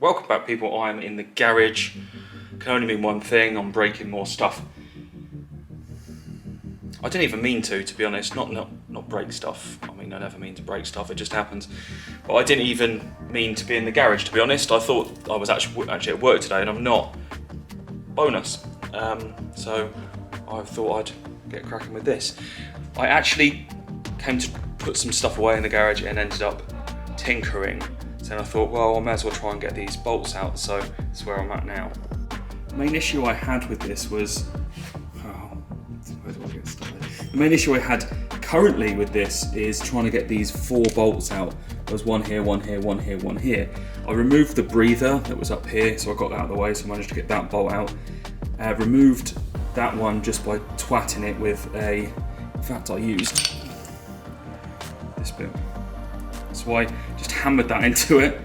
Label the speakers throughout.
Speaker 1: Welcome back, people. I'm in the garage. Can only mean one thing, I'm breaking more stuff. I didn't even mean to be honest, not break stuff. I mean, I never mean to break stuff, it just happens. But I didn't even mean to be in the garage, to be honest. I thought I was actually at work today and I'm not. Bonus. So I thought I'd get cracking with this. I actually came to put some stuff away in the garage and ended up tinkering. So I thought, well, I may as well try and get these bolts out, so that's where I'm at now. The main issue I had with this was, where do I get started? The main issue I had currently with this is trying to get these 4 bolts out. There's one here, one here, one here, one here. I removed the breather that was up here, so I got that out of the way, so I managed to get that bolt out. Removed that one just by twatting it with in fact I used this bit. So I just hammered that into it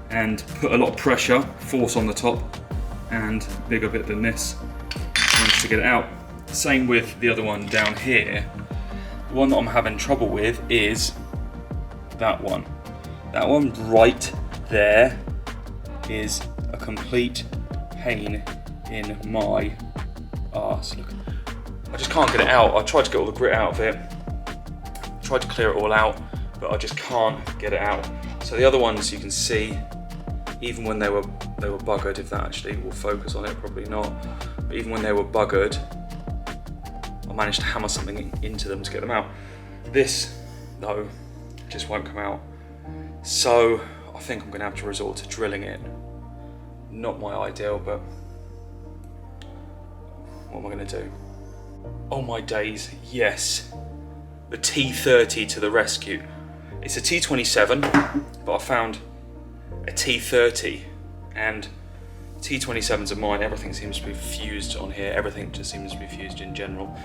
Speaker 1: and put a lot of pressure, force on the top, and bigger bit than this. Managed to get it out. Same with the other one down here. The one that I'm having trouble with is that one. That one right there is a complete pain in my arse. Look, I just can't get it out. I tried to get all the grit out of it, tried to clear it all out, but I just can't get it out. So the other ones you can see, even when they were buggered, if that actually will focus on it, probably not, but even when they were buggered, I managed to hammer something into them to get them out. This, though, just won't come out. So I think I'm gonna have to resort to drilling it. Not my ideal, but what am I gonna do? Oh my days, yes. The T30 to the rescue. It's a T27, but I found a T30, and T27s are mine. Everything seems to be fused on here. Everything just seems to be fused in general.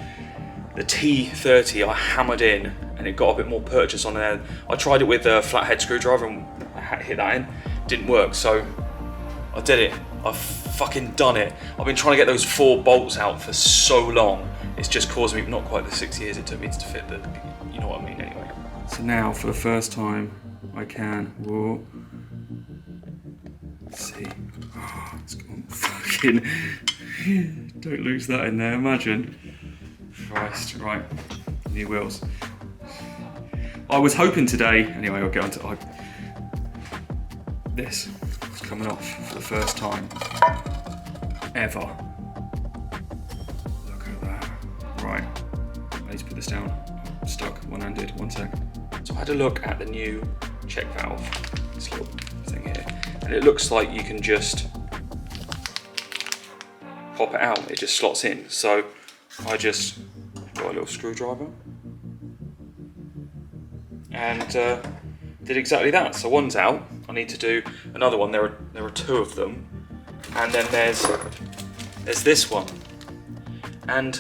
Speaker 1: The T30 I hammered in, and it got a bit more purchase on there. I tried it with a flathead screwdriver and I hit that in. Didn't work, so I did it. I've fucking done it. I've been trying to get those 4 bolts out for so long. It's just caused me not quite the 6 years it took me to fit the, you know what I mean anyway. So now, for the first time, I can, whoa, see, oh, it's gone fucking, don't lose that in there, imagine. Christ, right, new wheels. I was hoping today, anyway, I'll get onto, this is coming off for the first time ever. Look at that. Right, I need to put this down. I'm stuck, one-handed, one sec. So I had a look at the new check valve, this little thing here, and it looks like you can just pop it out, it just slots in. So I just got a little screwdriver and did exactly that. So one's out, I need to do another one. There are 2 of them, and then there's this one. And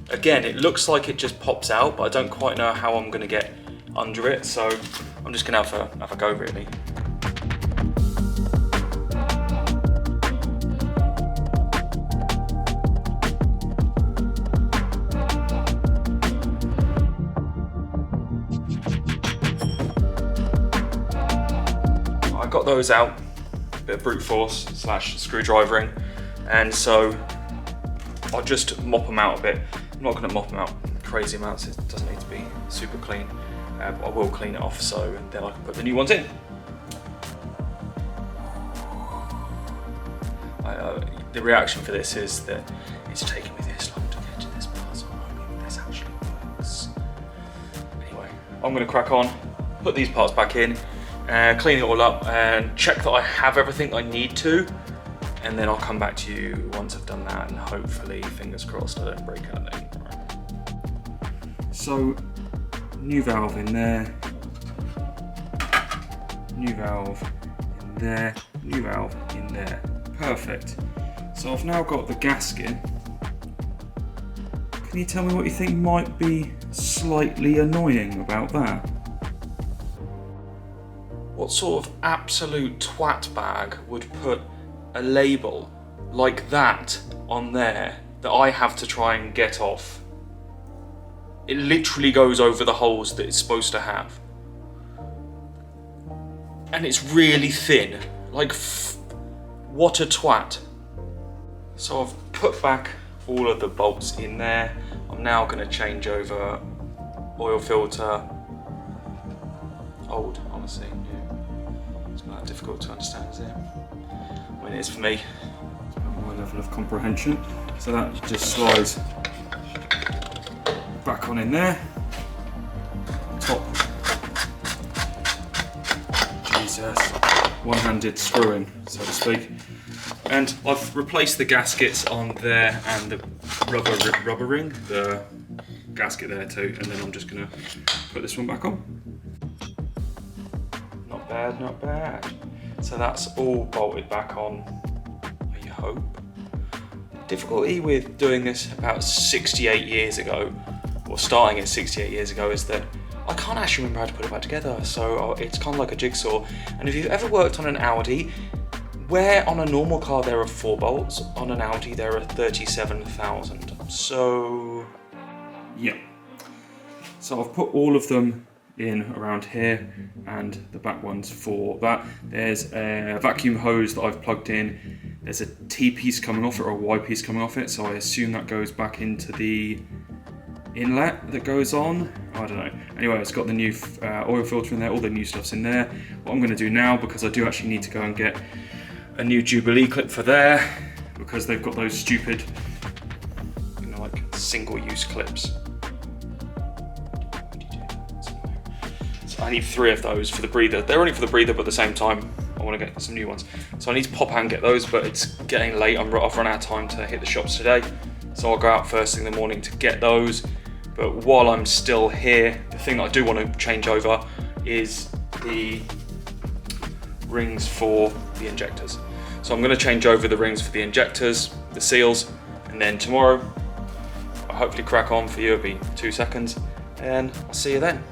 Speaker 1: again, it looks like it just pops out, but I don't quite know how I'm gonna get under it, so I'm just gonna have a go really. I got those out, a bit of brute force / screwdrivering, and so I'll just mop them out a bit. I'm not going to mop them out crazy amounts, it doesn't need to be super clean, but I will clean it off so then I can put the new ones in. The reaction for this is that it's taking me this long to get to this part, so I'm hoping this actually works. Anyway, I'm going to crack on, put these parts back in, clean it all up and check that I have everything I need to, and then I'll come back to you once I've done that, and hopefully, fingers crossed, I don't break anything. So, new valve in there, new valve in there, new valve in there. Perfect. So I've now got the gasket. Can you tell me what you think might be slightly annoying about that? What sort of absolute twat bag would put a label like that on there that I have to try and get off? It literally goes over the holes that it's supposed to have. And it's really thin. Like, what a twat. So I've put back all of the bolts in there. I'm now going to change over oil filter. Old, honestly, new. It's not that difficult to understand, is it? I mean, it is for me. My level of comprehension. So that just slides back on in there. Top. Jesus. One-handed screwing, so to speak. And I've replaced the gaskets on there and the rubber ring, the gasket there too, and then I'm just gonna put this one back on. Not bad, not bad. So that's all bolted back on, I hope. Difficulty with doing this about 68 years ago, or starting it 68 years ago, is that I can't actually remember how to put it back together, so it's kind of like a jigsaw. And if you've ever worked on an Audi, where on a normal car there are 4 bolts, on an Audi there are 37,000. So, yeah. So I've put all of them in around here, and the back ones for that. There's a vacuum hose that I've plugged in. There's a T-piece coming off it, or a Y-piece coming off it, so I assume that goes back into the inlet that goes on. I don't know. Anyway, it's got the new oil filter in there, all the new stuff's in there. What I'm going to do now, because I do actually need to go and get a new Jubilee clip for there, because they've got those stupid, you know, like single-use clips. So I need 3 of those for the breather. They're only for the breather, but at the same time, I want to get some new ones. So I need to pop out and get those, but it's getting late. I've run out of time to hit the shops today. So I'll go out first thing in the morning to get those. But while I'm still here, the thing that I do want to change over is the rings for the injectors. So I'm going to change over the rings for the injectors, the seals, and then tomorrow I'll hopefully crack on for you. It'll be 2 seconds, and I'll see you then.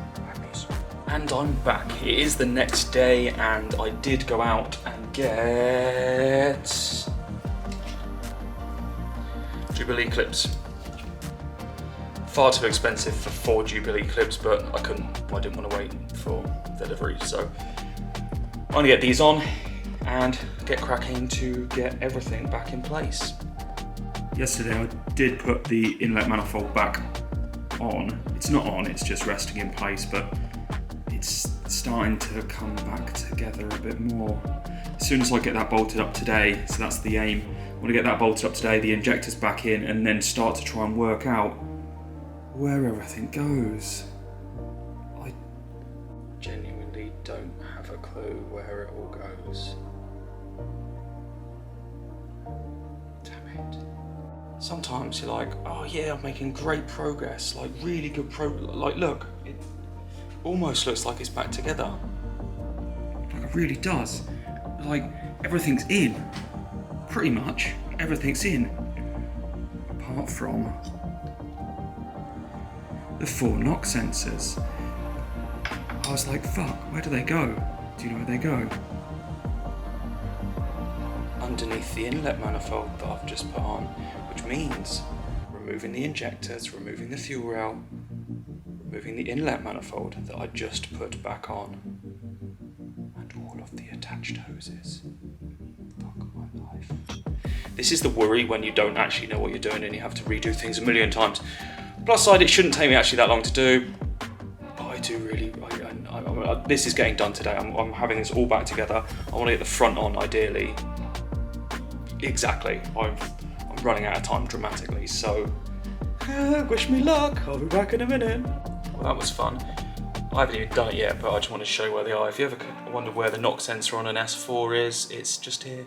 Speaker 1: And I'm back. It is the next day, and I did go out and get Jubilee clips. Far too expensive for 4 Jubilee clips, but I didn't want to wait for delivery, so I'm gonna get these on and get cracking to get everything back in place. Yesterday I did put the inlet manifold back on. It's not on, it's just resting in place, but it's starting to come back together a bit more. As soon as I get that bolted up today, so that's the aim, I want to get that bolted up today, the injectors back in, and then start to try and work out where everything goes. I genuinely don't have a clue where it all goes. Damn it. Sometimes you're like, oh yeah, I'm making great progress, like really good progress. Like look, it almost looks like it's back together. Like it really does. Like everything's in. Pretty much everything's in. Apart from the 4 knock sensors. I was like, fuck, where do they go? Do you know where they go? Underneath the inlet manifold that I've just put on, which means removing the injectors, removing the fuel rail, removing the inlet manifold that I just put back on, and all of the attached hoses. Fuck my life. This is the worry when you don't actually know what you're doing and you have to redo things a million times. Plus side, it shouldn't take me actually that long to do, but I do really, this is getting done today. I'm having this all back together. I want to get the front on ideally. Exactly, I'm running out of time dramatically, so wish me luck, I'll be back in a minute. Well, that was fun. I haven't even done it yet, but I just want to show you where they are. If you ever wonder where the knock sensor on an S4 is, it's just here.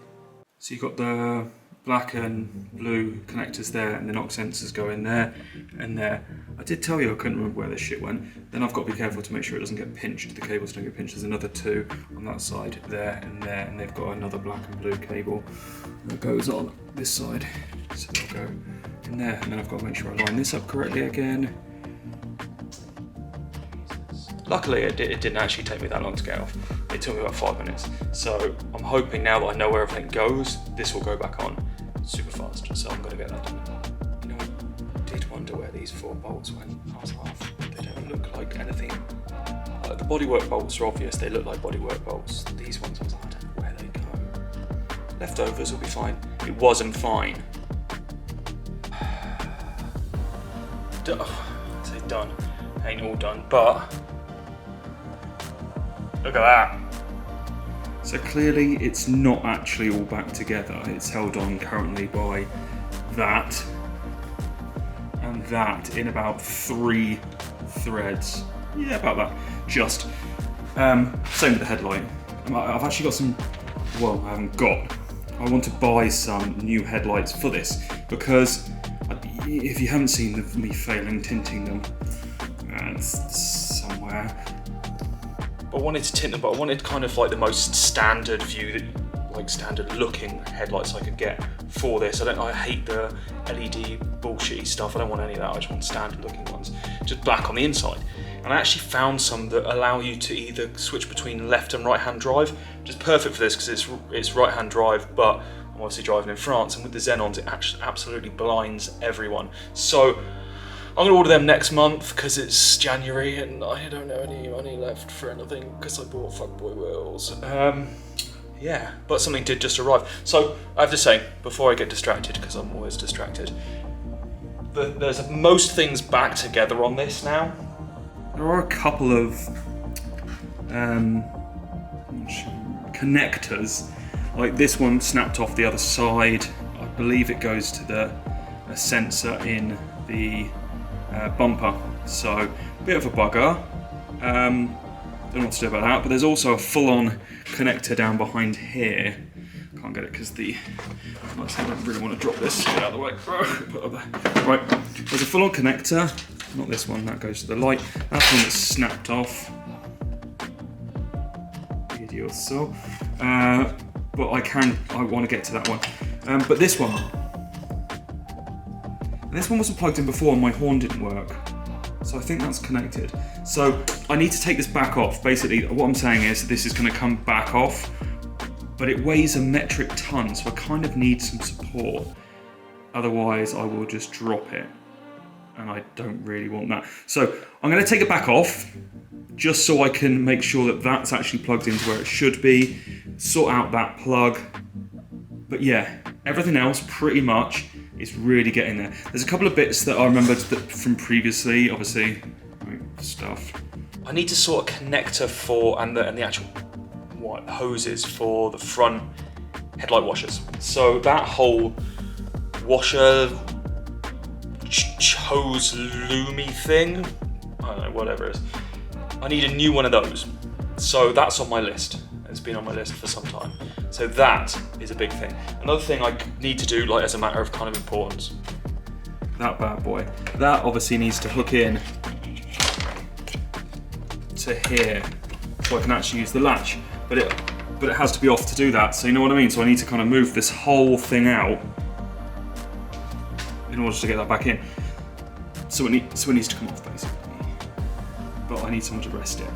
Speaker 1: So you've got the black and blue connectors there, and the knock sensors go in there and there. I did tell you I couldn't remember where this shit went. Then I've got to be careful to make sure it doesn't get pinched. The cables don't get pinched. There's another 2 on that side, there and there, and they've got another black and blue cable that goes on this side. So they'll go in there, and then I've got to make sure I line this up correctly again. Luckily, it didn't actually take me that long to get off. It took me about 5 minutes. So I'm hoping now that I know where everything goes, this will go back on super fast. So I'm going to get that done. You know, I did wonder where these 4 bolts went. I was like, they don't look like anything. Like the Bodywork bolts are obvious. They look like Bodywork bolts. These ones, I was like, I don't know where they go. Leftovers will be fine. It wasn't fine. I say done. Ain't all done, but look at that. So clearly it's not actually all back together. It's held on currently by that and that in about 3 threads. Yeah, about that. Just. Same with the headlight. I've actually got some, well, I haven't got. I want to buy some new headlights for this because if you haven't seen me failing tinting them, it's somewhere. I wanted to tint them, but I wanted kind of like the most standard view, like standard looking headlights I could get for this. I hate the LED bullshitty stuff. I don't want any of that. I just want standard looking ones, just black on the inside. And I actually found some that allow you to either switch between left and right hand drive, which is perfect for this because it's right hand drive, but I'm obviously driving in France, and with the Xenons it actually absolutely blinds everyone. So I'm gonna order them next month because it's January and I don't have any money left for anything because I bought fuckboy wheels. Yeah, but something did just arrive. So I have to say, before I get distracted, because I'm always distracted, there's most things back together on this now. There are a couple of connectors, like this one snapped off the other side. I believe it goes to a sensor in the bumper, so a bit of a bugger. Don't know what to do about that, but there's also a full-on connector down behind here. Can't get it because I don't really want to drop this. Get out of the way. Right, there's a full-on connector. Not this one, that goes to the light. That's one that's snapped off. Idiot so. But I want to get to that one. But this one wasn't plugged in before and my horn didn't work. So I think that's connected. So I need to take this back off. Basically, what I'm saying is this is going to come back off, but it weighs a metric ton, so I kind of need some support. Otherwise, I will just drop it. And I don't really want that. So I'm going to take it back off, just so I can make sure that that's actually plugged into where it should be, sort out that plug. But yeah, everything else pretty much is really getting there. There's a couple of bits that I remembered from previously, obviously, stuff. I need to sort a connector for, and the actual hoses for the front headlight washers. So that whole washer hose loomy thing, I don't know, whatever it is. I need a new one of those. So that's on my list. It's been on my list for some time. So that is a big thing. Another thing I need to do, like as a matter of kind of importance. That bad boy. That obviously needs to hook in to here, so I can actually use the latch. But it has to be off to do that. So you know what I mean? So I need to kind of move this whole thing out in order to get that back in. So it needs to come off basically. But I need someone to rest it.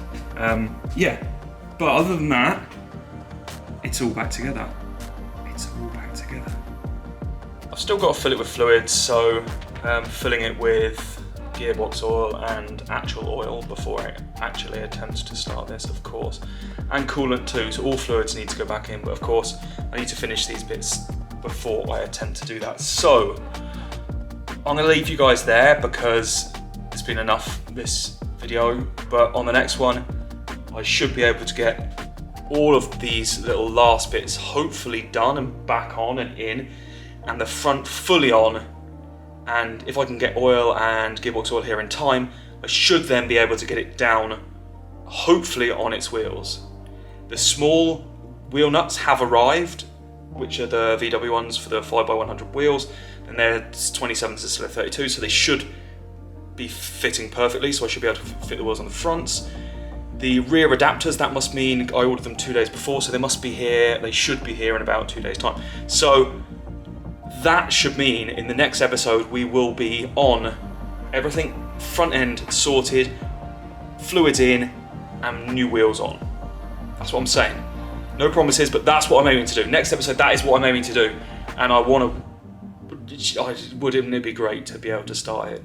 Speaker 1: Yeah. But other than that, it's all back together. It's all back together. I've still got to fill it with fluids, so filling it with gearbox oil and actual oil before I actually attempt to start this, of course. And coolant too, so all fluids need to go back in, but of course I need to finish these bits before I attempt to do that. So I'm going to leave you guys there because it's been enough this video, but on the next one I should be able to get all of these little last bits hopefully done and back on and in, and the front fully on, and if I can get oil and gearbox oil here in time, I should then be able to get it down hopefully on its wheels. The small wheel nuts have arrived, which are the VW ones for the 5x100 wheels, and they're 27s instead of 32, so they should be fitting perfectly, so I should be able to fit the wheels on the fronts. The rear adapters, that must mean I ordered them 2 days before, so they must be here, they should be here in about 2 days' time. So that should mean in the next episode we will be on everything front end sorted, fluids in, and new wheels on. That's what I'm saying. No promises, but that's what I'm aiming to do. Next episode, that is what I'm aiming to do. And wouldn't it be great to be able to start it?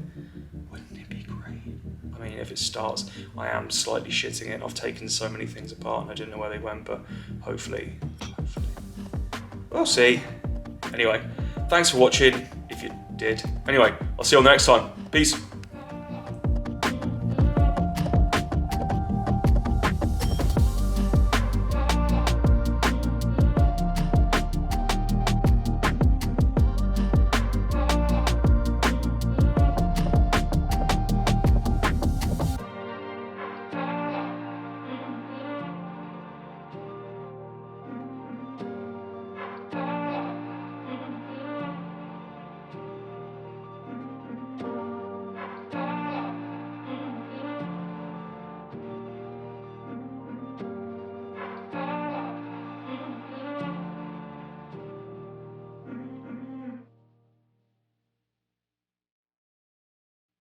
Speaker 1: Wouldn't it be great? I mean, if it starts, I am slightly shitting it. I've taken so many things apart and I didn't know where they went, but hopefully. we'll see. Anyway, thanks for watching, if you did. Anyway, I'll see you on the next time. Peace.